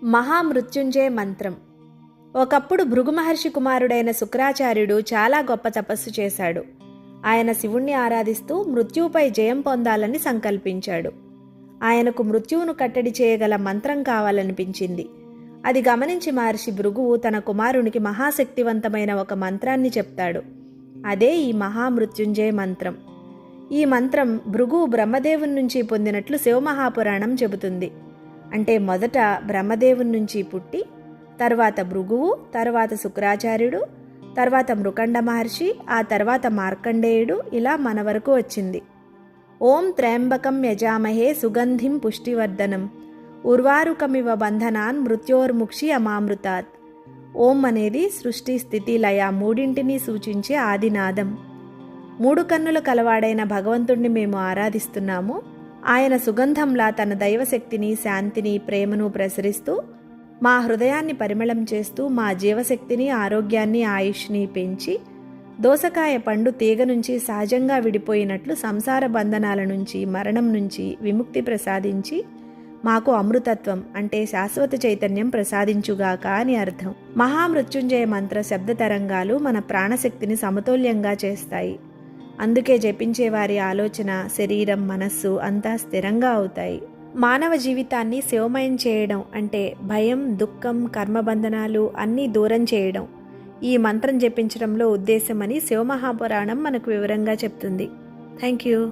మహామృత్యుంజయ మంత్రం. ఒకప్పుడు భృగు మహర్షి కుమారుడైన శుక్రాచార్యుడు చాలా గొప్ప తపస్సు చేశాడు. ఆయన శివుణ్ణి ఆరాధిస్తూ మృత్యువుపై జయం పొందాలని సంకల్పించాడు. ఆయనకు మృత్యువును కట్టడి చేయగల మంత్రం కావాలనిపించింది. అది గమనించి మహర్షి భృగువు తన కుమారునికి మహాశక్తివంతమైన ఒక మంత్రాన్ని చెప్తాడు. అదే ఈ మహామృత్యుంజయ మంత్రం. ఈ మంత్రం భృగువు బ్రహ్మదేవుని నుంచి పొందినట్లు శివమహాపురాణం చెబుతుంది. అంటే మొదట బ్రహ్మదేవుని నుంచి పుట్టి, తర్వాత భృగువు, తర్వాత శుక్రాచార్యుడు, తర్వాత మృకండ మహర్షి, ఆ తర్వాత మార్కండేయుడు, ఇలా మన వరకు వచ్చింది. ఓం త్ర్యంబకం యజామహే సుగంధిం పుష్టివర్ధనం ఉర్వారుకమివ బంధనాన్ మృత్యోర్ముక్షి అమామృతాత్. ఓం అనేది సృష్టి స్థితి లయ మూడింటిని సూచించే ఆదినాదం. మూడు కన్నుల కలవాడైన భగవంతుణ్ణి మేము ఆరాధిస్తున్నాము. ఆయన సుగంధంలా తన దైవశక్తిని, శాంతిని, ప్రేమను ప్రసరిస్తూ మా హృదయాన్ని పరిమళం చేస్తూ మా జీవశక్తిని, ఆరోగ్యాన్ని, ఆయుష్ని పెంచి దోసకాయ పండు తీగ నుంచి సహజంగా విడిపోయినట్లు సంసార బంధనాల నుంచి, మరణం నుంచి విముక్తి ప్రసాదించి మాకు అమృతత్వం అంటే శాశ్వత చైతన్యం ప్రసాదించుగాక అని అర్థం. మహామృత్యుంజయ మంత్ర శబ్ద తరంగాలు మన ప్రాణశక్తిని సమతుల్యంగా చేస్తాయి. అందుకే జపించే వారి ఆలోచన, శరీరం, మనస్సు అంతా స్థిరంగా అవుతాయి. మానవ జీవితాన్ని శివమయం చేయడం అంటే భయం, దుఃఖం, కర్మబంధనాలు అన్నీ దూరం చేయడం ఈ మంత్రం జపించడంలో ఉద్దేశమని శివమహాపురాణం మనకు వివరంగా చెప్తుంది. Thank you.